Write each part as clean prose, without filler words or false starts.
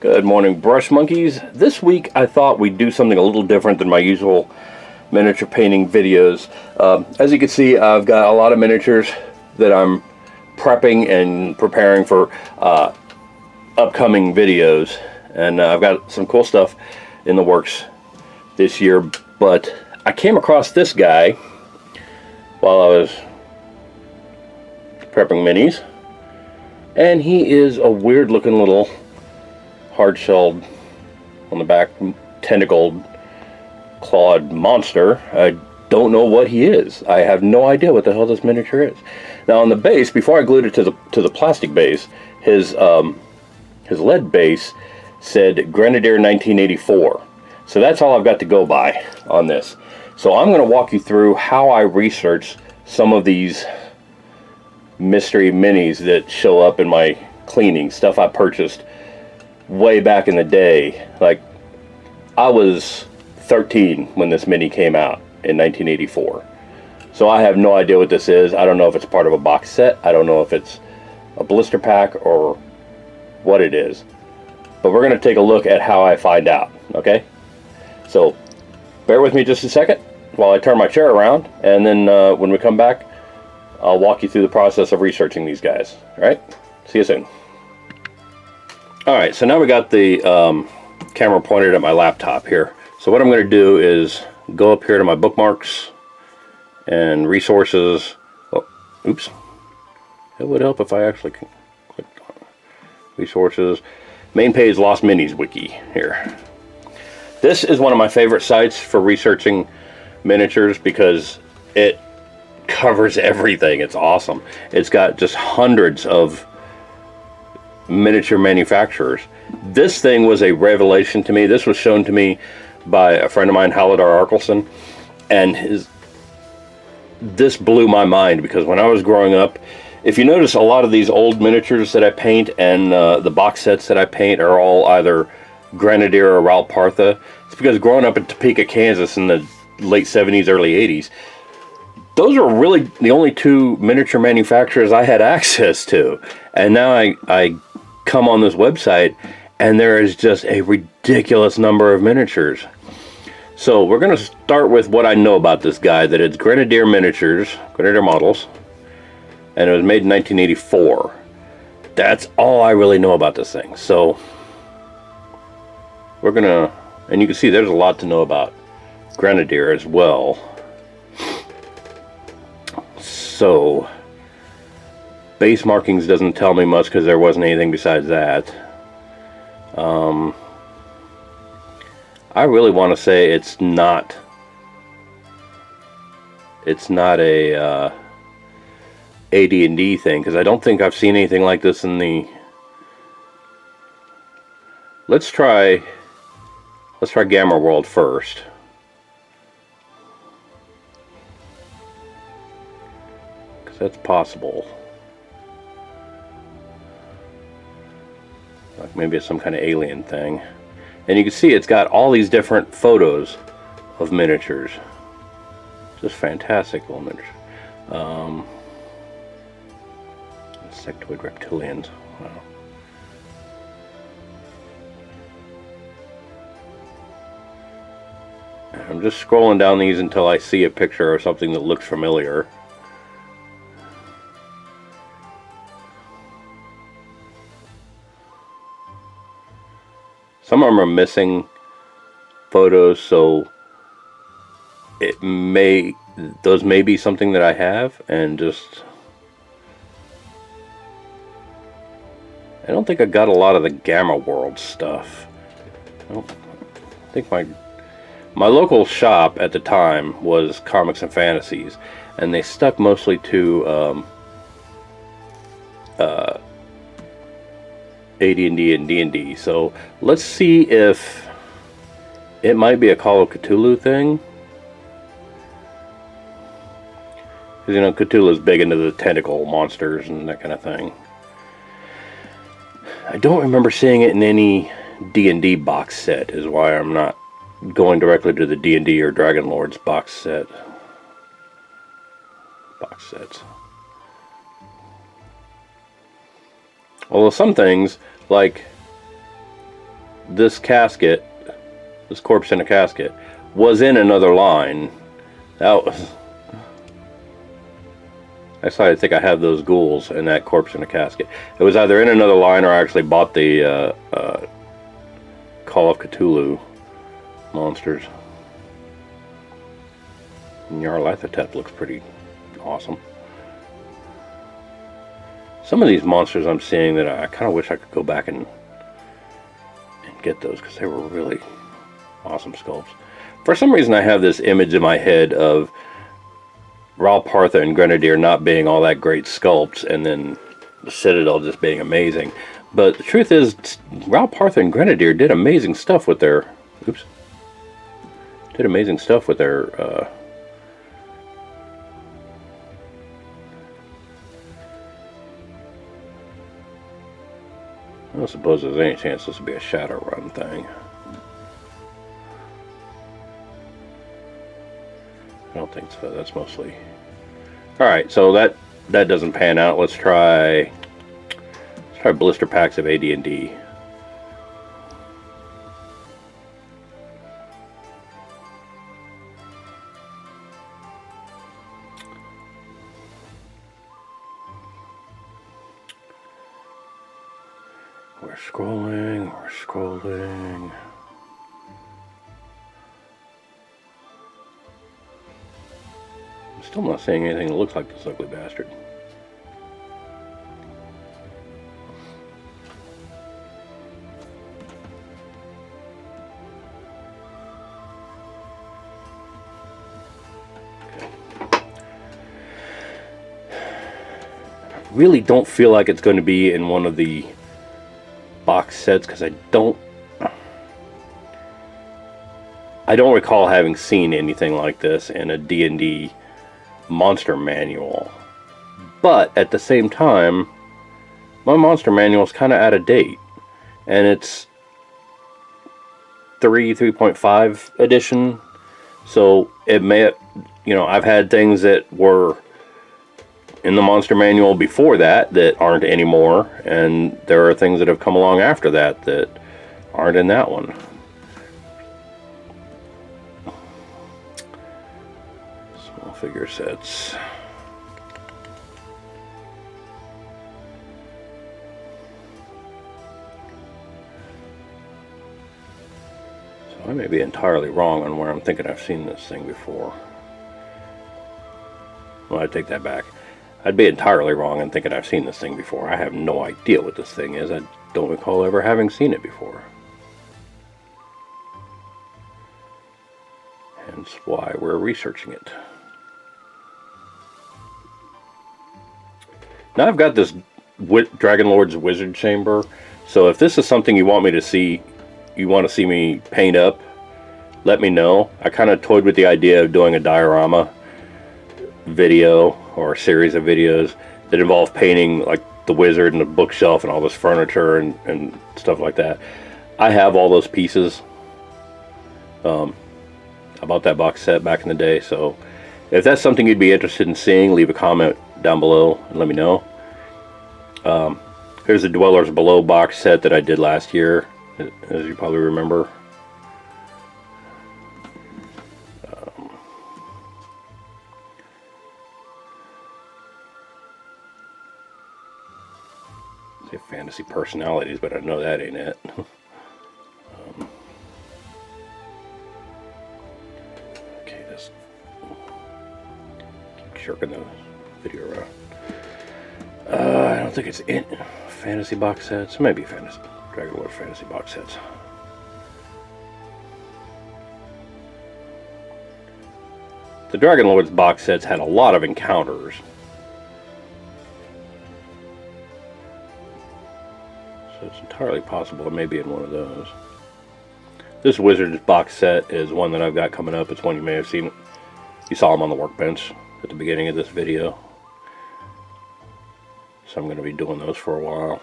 Good morning, brush monkeys. This week I thought we'd do something a little different than my usual miniature painting videos. As you can see, I've got a lot of miniatures that I'm prepping and preparing for upcoming videos, and I've got some cool stuff in the works this year. But I came across this guy while I was prepping minis, and he is a weird looking little hard-shelled, on the back, tentacled, clawed monster. I don't know what he is. I have no idea what the hell this miniature is. Now on the base, before I glued it to the plastic base, his lead base said Grenadier 1984. So that's all I've got to go by on this. So I'm going to walk you through how I researched some of these mystery minis that show up in my cleaning, stuff I purchased way back in the day. Like, I was 13 when this mini came out in 1984. So I have no idea what this is. I don't know if it's part of a box set. I don't know if it's a blister pack or what it is. But we're going to take a look at how I find out, okay? So bear with me just a second while I turn my chair around, and then when we come back, I'll walk you through the process of researching these guys. All right? See you soon. Alright, so now we got the camera pointed at my laptop here. So what I'm going to do is go up here to my bookmarks and resources. Oh, oops. It would help if I actually clicked on resources. Main page, Lost Minis Wiki here. This is one of my favorite sites for researching miniatures because it covers everything. It's awesome. It's got just hundreds of miniature manufacturers. This thing was a revelation to me. This was shown to me by a friend of mine, Halidar Arkelson, and this blew my mind because when I was growing up, if you notice, a lot of these old miniatures that I paint and the box sets that I paint are all either Grenadier or Ralph Partha. It's because growing up in Topeka, Kansas in the late 70s, early 80s, those are really the only two miniature manufacturers I had access to. And now I come on this website and there is just a ridiculous number of miniatures. So we're going to start with what I know about this guy, that it's Grenadier Miniatures, Grenadier models, and it was made in 1984. That's all I really know about this thing. So we're going to, and you can see there's a lot to know about Grenadier as well. So base markings doesn't tell me much because there wasn't anything besides that. I really want to say it's not a AD&D thing, because I don't think I've seen anything like this in the. Let's try Gamma World first. Because that's possible. Like maybe it's some kind of alien thing. And you can see it's got all these different photos of miniatures. Just fantastic little miniatures. Insectoid reptilians. Wow. And I'm just scrolling down these until I see a picture or something that looks familiar. Some of them are missing photos, so those may be something that I have, and just I don't think I got a lot of the Gamma World stuff. I think my local shop at the time was Comics and Fantasies, and they stuck mostly to AD&D and D&D. So let's see if it might be a Call of Cthulhu thing. Because, you know, Cthulhu's big into the tentacle monsters and that kind of thing. I don't remember seeing it in any D&D box set, is why I'm not going directly to the D&D or Dragon Lords box sets. Although some things, like this casket, this corpse in a casket, was in another line. That was... Actually, I think I have those ghouls and that corpse in a casket. It was either in another line or I actually bought the Call of Cthulhu monsters. Nyarlathotep looks pretty awesome. Some of these monsters I'm seeing that I kind of wish I could go back and get those, because they were really awesome sculpts. For some reason I have this image in my head of Ral Partha and Grenadier not being all that great sculpts, and then the Citadel just being amazing. But the truth is, Ral Partha and Grenadier did amazing stuff with their... Oops. Did amazing stuff with their... I don't suppose there's any chance this would be a Shadowrun thing. I don't think so. That's mostly... Alright, so that doesn't pan out. Let's try blister packs of AD&D. We're scrolling. I'm still not seeing anything that looks like this ugly bastard. Okay. I really don't feel like it's going to be in one of the box sets, because I don't recall having seen anything like this in a D&D monster manual. But at the same time, my monster manual is kind of out of date, and it's 3.5 edition, so it may, I've had things that were in the monster manual before that aren't anymore, and there are things that have come along after that aren't in that one. Small figure sets. So I may be entirely wrong on where I'm thinking I've seen this thing before. Well, I take that back. I'd be entirely wrong in thinking I've seen this thing before. I have no idea what this thing is. I don't recall ever having seen it before. Hence why we're researching it. Now I've got this Dragon Lord's Wizard Chamber. So if this is something you want me to see, you want to see me paint up, let me know. I kind of toyed with the idea of doing a diorama video or a series of videos that involve painting like the wizard and the bookshelf and all this furniture and stuff like that. I have all those pieces. I bought that box set back in the day, so if that's something you'd be interested in seeing, leave a comment down below and let me know. Here's the Dwellers Below box set that I did last year, as you probably remember. Fantasy personalities, but I know that ain't it. Okay, just keep jerking the video around. I don't think it's in fantasy box sets. It might be fantasy Dragon Lord fantasy box sets. The Dragon Lord's box sets had a lot of encounters. So it's entirely possible it may be in one of those. This Wizard's box set is one that I've got coming up. It's one you may have seen. You saw him on the workbench at the beginning of this video. So I'm going to be doing those for a while.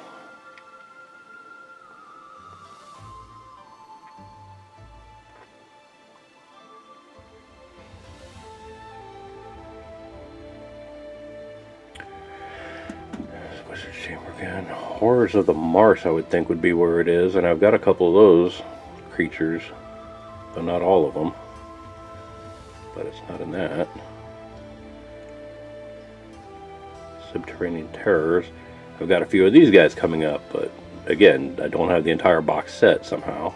There's Wizard's Chamber again. Oh. Horrors of the Marsh, I would think, would be where it is, and I've got a couple of those creatures, but not all of them. But it's not in that. Subterranean Terrors. I've got a few of these guys coming up, but again, I don't have the entire box set somehow.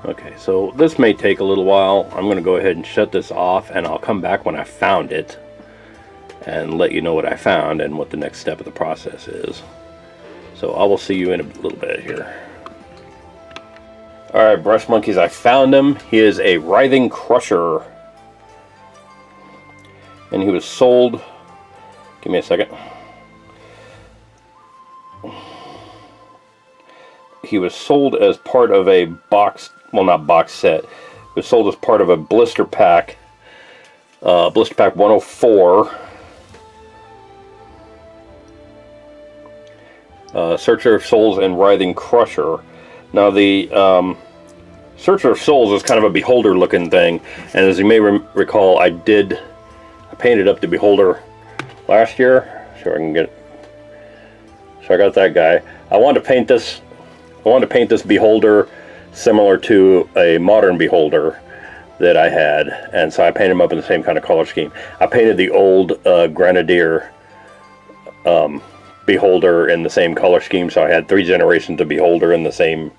Okay, so this may take a little while. I'm going to go ahead and shut this off, and I'll come back when I found it and let you know what I found and what the next step of the process is. So I will see you in a little bit here. Alright, brush monkeys, I found him. He is a writhing crusher. And he was sold... Give me a second. He was sold as part of a box... Well, not box set. It was sold as part of a blister pack. Blister pack 104. Searcher of Souls and Writhing Crusher. Now the Searcher of Souls is kind of a Beholder looking thing, and as you may recall, I painted up the Beholder last year. So I got that guy. I wanted to paint this Beholder similar to a modern Beholder that I had, and so I painted him up in the same kind of color scheme. I painted the old Grenadier Beholder in the same color scheme, so I had 3 generations of Beholder in the same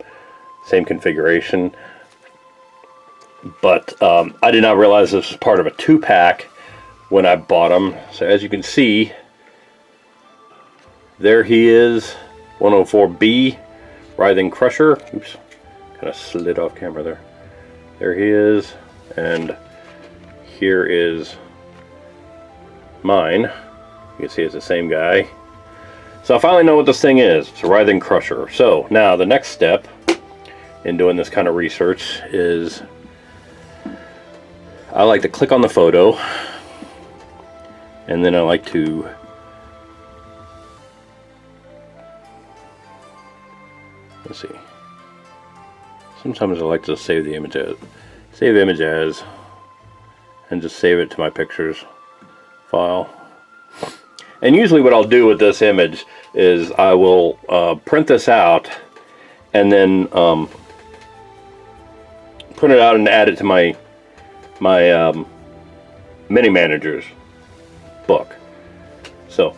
configuration. But I did not realize this was part of a 2-pack when I bought him. So as you can see, there he is, 104B, Writhing Crusher. Oops, kind of slid off camera there. There he is, and here is mine. You can see it's the same guy. So I finally know what this thing is. It's a Writhing Crusher. So now the next step in doing this kind of research is I like to click on the photo, and then I like to let's see. Sometimes I like to save the image as, and just save it to my pictures file. And usually what I'll do with this image is I will print this out and then print it out and add it to my Mini Managers book. So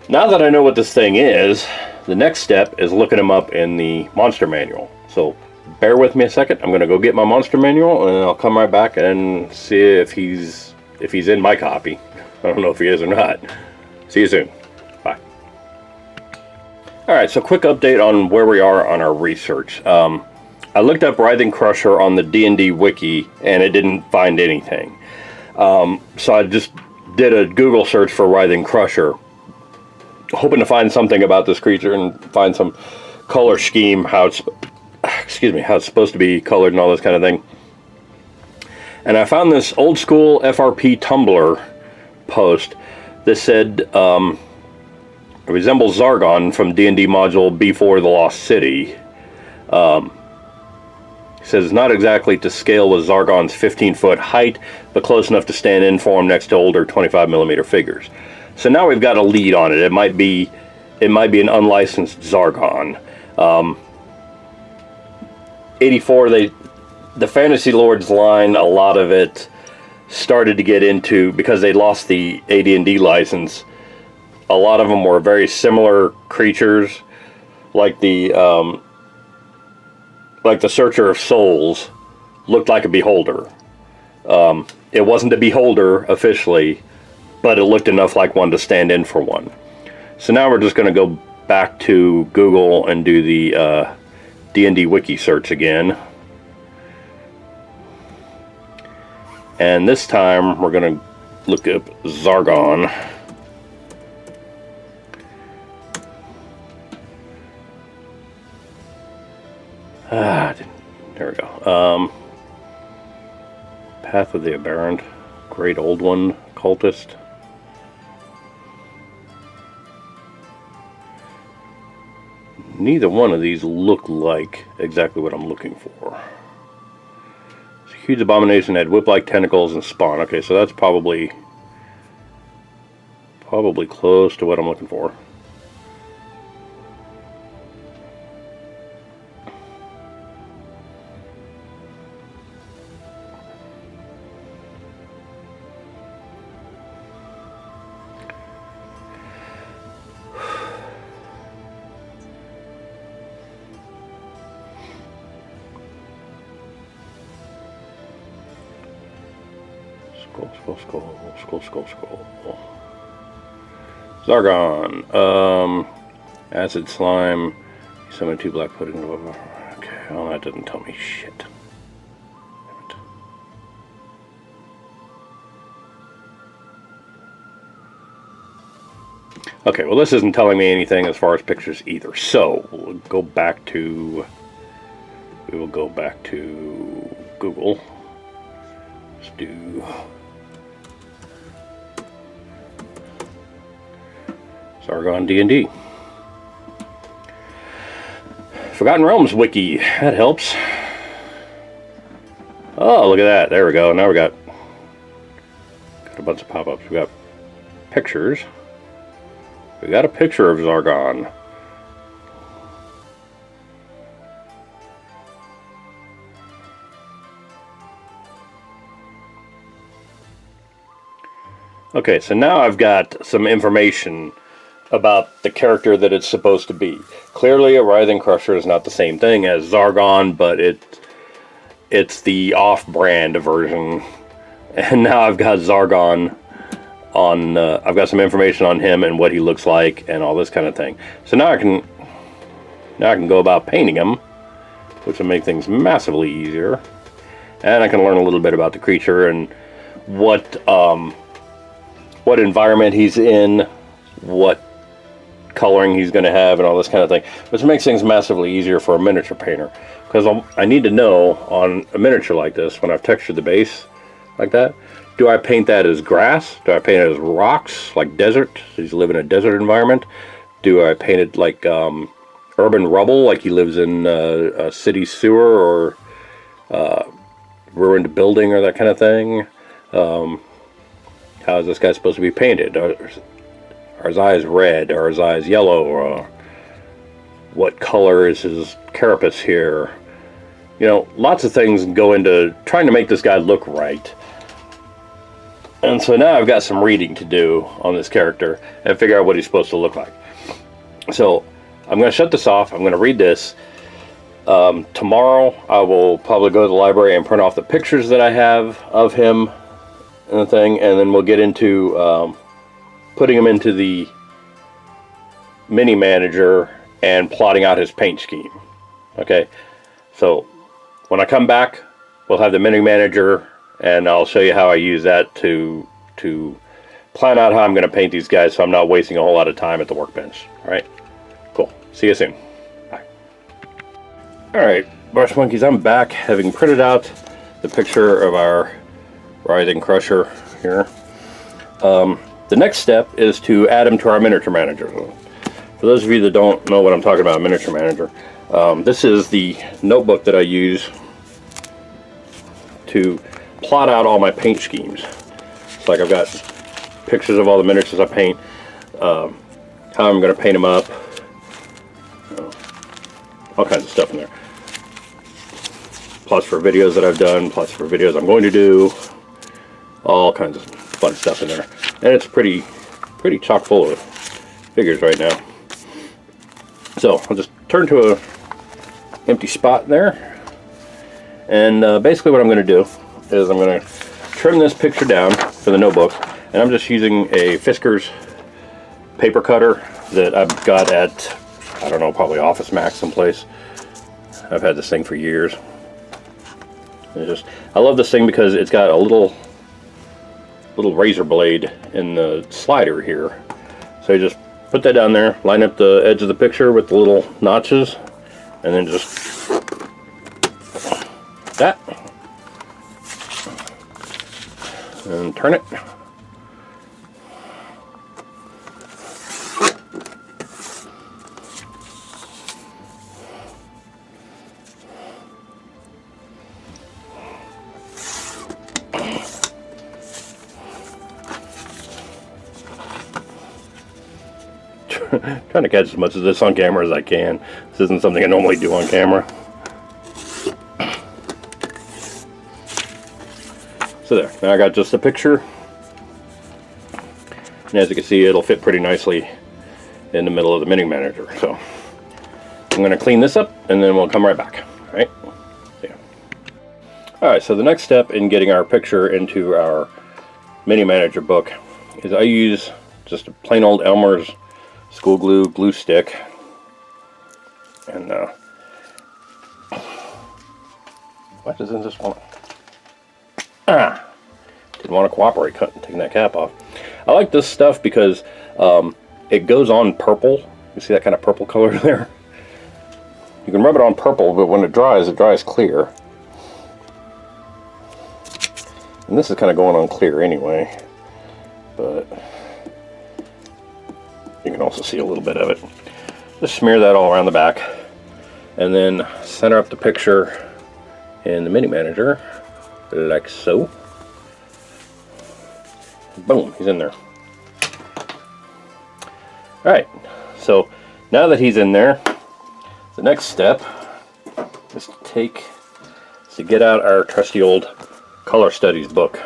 now that I know what this thing is, the next step is looking him up in the monster manual. So bear with me a second. I'm going to go get my monster manual, and I'll come right back and see if he's in my copy. I don't know if he is or not. See you soon. Bye. Alright, so quick update on where we are on our research. I looked up Writhing Crusher on the D&D wiki, and it didn't find anything. So I just did a Google search for Writhing Crusher, hoping to find something about this creature and find some color scheme, how it's supposed to be colored and all this kind of thing. And I found this old school FRP Tumblr post that said it resembles Zargon from D&D module B4 The Lost City. It says it's not exactly to scale with Zargon's 15-foot height, but close enough to stand in for him next to older 25mm figures. So now we've got a lead on it. It might be an unlicensed Zargon. 84, the Fantasy Lords line, a lot of it started to get into, because they lost the AD&D license, a lot of them were very similar creatures, like the Searcher of Souls looked like a Beholder. It wasn't a Beholder officially, but it looked enough like one to stand in for one. So now we're just going to go back to Google and do the D&D wiki search again. And this time we're going to look up Zargon. There we go. Path of the Aberrant, Great Old One, Cultist. Neither one of these look like exactly what I'm looking for. It's a huge abomination, had whip-like tentacles and spawn. Okay, so that's probably close to what I'm looking for. Skull. Zargon. Acid slime. Summon 2 black pudding. Okay, well that doesn't tell me shit. Damn it. Okay, well this isn't telling me anything as far as pictures either. So we'll go back to. We will go back to Google. Let's do. Zargon D&D. Forgotten Realms Wiki. That helps. Oh, look at that. There we go. Now we got a bunch of pop-ups. We got pictures. We got a picture of Zargon. Okay, so now I've got some information about the character that it's supposed to be. Clearly, a Writhing Crusher is not the same thing as Zargon, but it's the off-brand version. And now I've got Zargon on. I've got some information on him and what he looks like and all this kind of thing. So now I can go about painting him, which will make things massively easier. And I can learn a little bit about the creature and what environment he's in, what coloring he's going to have, and all this kind of thing, which makes things massively easier for a miniature painter, because I need to know on a miniature like this, when I've textured the base like that, do I paint that as grass? Do I paint it as rocks, like desert? Does he live in a desert environment? Do I paint it like urban rubble, like he lives in a city sewer or ruined building or that kind of thing? How is this guy supposed to be painted? Are his eyes red? Are his eyes yellow? Or what color is his carapace here? You know, lots of things go into trying to make this guy look right. And so now I've got some reading to do on this character and figure out what he's supposed to look like. So I'm going to shut this off. I'm going to read this. Tomorrow I will probably go to the library and print off the pictures that I have of him and the thing, and then we'll get into putting him into the mini manager and plotting out his paint scheme. Okay, so when I come back, we'll have the mini manager, and I'll show you how I use that to plan out how I'm going to paint these guys, so I'm not wasting a whole lot of time at the workbench. All right, cool. See you soon. Bye. All right, Brush Monkeys, I'm back, having printed out the picture of our Writhing Crusher here. The next step is to add him to our miniature manager. For those of you that don't know what I'm talking about, miniature manager, this is the notebook that I use to plot out all my paint schemes. It's like I've got pictures of all the miniatures I paint, how I'm going to paint them up, all kinds of stuff in there. Plus for videos that I've done, plus for videos I'm going to do, all kinds of fun stuff in there. And it's pretty chock full of figures right now. So I'll just turn to a empty spot there, and basically what I'm going to do is I'm going to trim this picture down for the notebook, and I'm just using a Fisker's paper cutter that I've got at, I don't know, probably Office Max someplace. I've had this thing for years. I love this thing because it's got a little little razor blade in the slider here. So you just put that down there, line up the edge of the picture with the little notches, and then just that, and turn it. Trying to catch as much of this on camera as I can. This isn't something I normally do on camera. So there, now I got just a picture. And as you can see, it'll fit pretty nicely in the middle of the mini manager. So I'm going to clean this up and then we'll come right back. All right? Yeah. Alright, so the next step in getting our picture into our mini manager book is I use just a plain old Elmer's school glue stick, and why doesn't this want didn't want to cooperate taking that cap off. I like this stuff because it goes on purple. You see that kind of purple color there? You can rub it on purple, but when it dries clear. And this is kind of going on clear anyway, but you can also see a little bit of it. Just smear that all around the back, and then center up the picture in the mini manager, like so. Boom, he's in there. Alright, so now that he's in there, the next step is to get out our trusty old color studies book.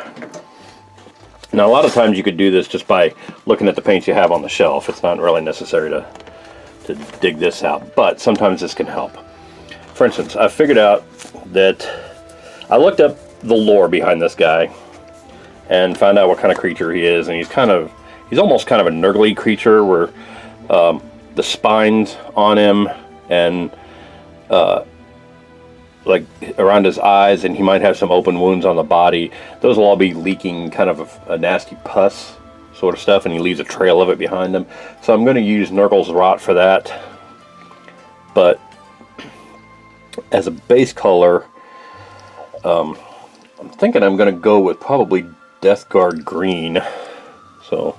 Now, a lot of times you could do this just by looking at the paints you have on the shelf. It's not really necessary to dig this out, but sometimes this can help. For instance, I figured out that I looked up the lore behind this guy and found out what kind of creature he is, and he's almost kind of a nurgly creature where the spines on him and like around his eyes, and he might have some open wounds on the body. Those will all be leaking kind of a nasty pus sort of stuff, and he leaves a trail of it behind him. So I'm going to use Nurgle's Rot for that. But as a base color, I'm thinking I'm going to go with probably Death Guard Green. So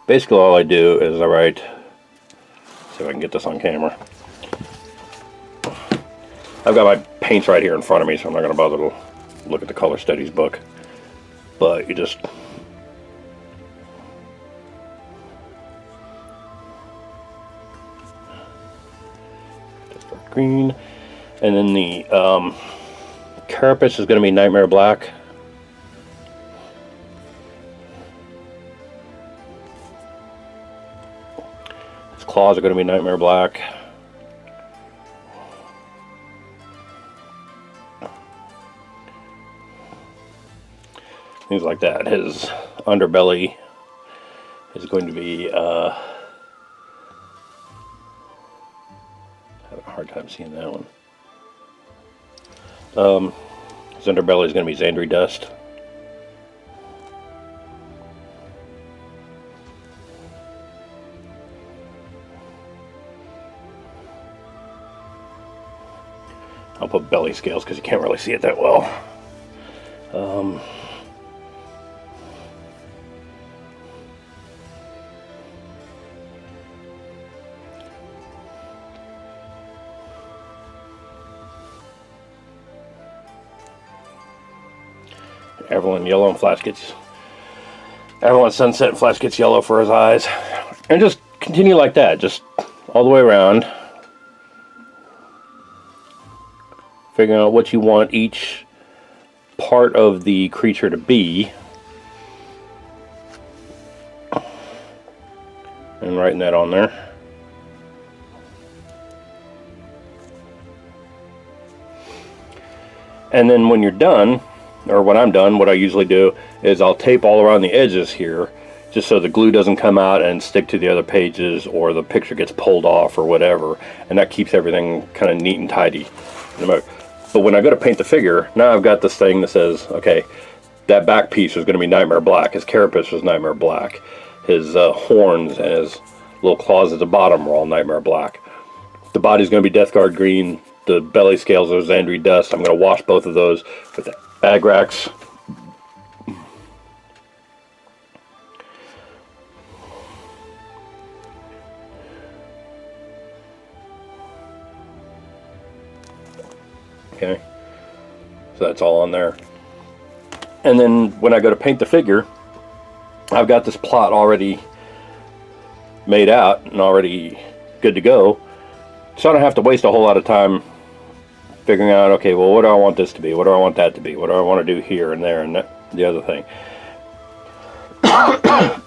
basically all I do is I write, see if I can get this on camera. I've got my paints right here in front of me, so I'm not going to bother to look at the color studies book. But you just start green, and then the carapace is going to be Nightmare Black. His claws are going to be Nightmare Black. Things like that. His underbelly is going to be having a hard time seeing that one. His underbelly is going to be Xandri Dust. I'll put belly scales because you can't really see it that well. Everyone yellow and Flash gets, everyone sunset and Flash gets yellow for his eyes, and just continue like that, just all the way around, figuring out what you want each part of the creature to be, and writing that on there. And then when you're done, or when I'm done, what I usually do is I'll tape all around the edges here, just so the glue doesn't come out and stick to the other pages, or the picture gets pulled off or whatever, and that keeps everything kind of neat and tidy. But when I go to paint the figure, now I've got this thing that says, okay, that back piece was going to be Nightmare Black. His carapace was Nightmare Black. His horns and his little claws at the bottom were all Nightmare Black. The body's going to be Death Guard green. The belly scales are Xandri Dust. I'm going to wash both of those with Agrax. Okay, so that's all on there. And then when I go to paint the figure, I've got this plot already made out and already good to go, so I don't have to waste a whole lot of time figuring out, okay, well, what do I want this to be? What do I want that to be? What do I want to do here and there and that, the other thing?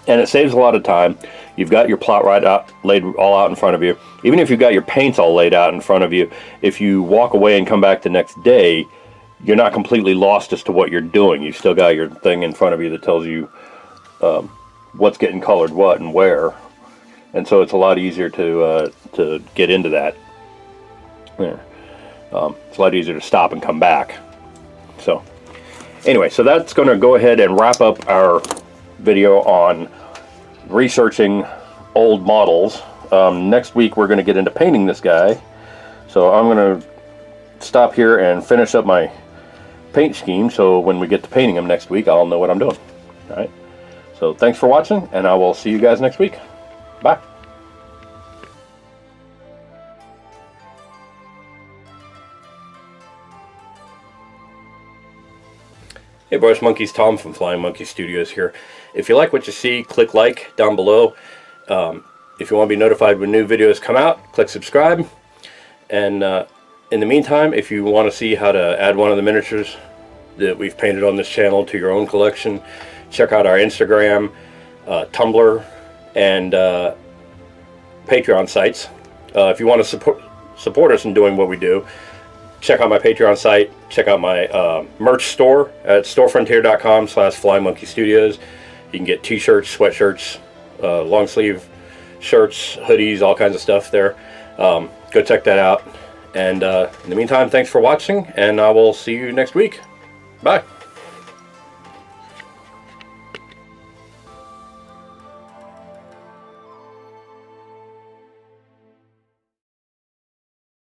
And it saves a lot of time. You've got your plot right out, laid all out in front of you. Even if you've got your paints all laid out in front of you, if you walk away and come back the next day, you're not completely lost as to what you're doing. You've still got your thing in front of you that tells you what's getting colored what and where. And so it's a lot easier to get into that. There. It's a lot easier to stop and come back. So anyway, so that's going to go ahead and wrap up our video on researching old models. Next week we're going to get into painting this guy. So I'm going to stop here and finish up my paint scheme, so when we get to painting him next week, I'll know what I'm doing. Alright, so thanks for watching, and I will see you guys next week. Bye. Hey Brush Monkeys, Tom from Flying Monkey Studios here. If you like what you see, click like down below. If you want to be notified when new videos come out, click subscribe. And in the meantime, if you want to see how to add one of the miniatures that we've painted on this channel to your own collection, check out our Instagram, Tumblr, and Patreon sites. If you want to support us in doing what we do, check out my Patreon site, check out my merch store at storefrontier.com/flymonkeystudios. You can get t-shirts, sweatshirts, long sleeve shirts, hoodies, all kinds of stuff there. Go check that out. And in the meantime, thanks for watching, and I will see you next week. Bye.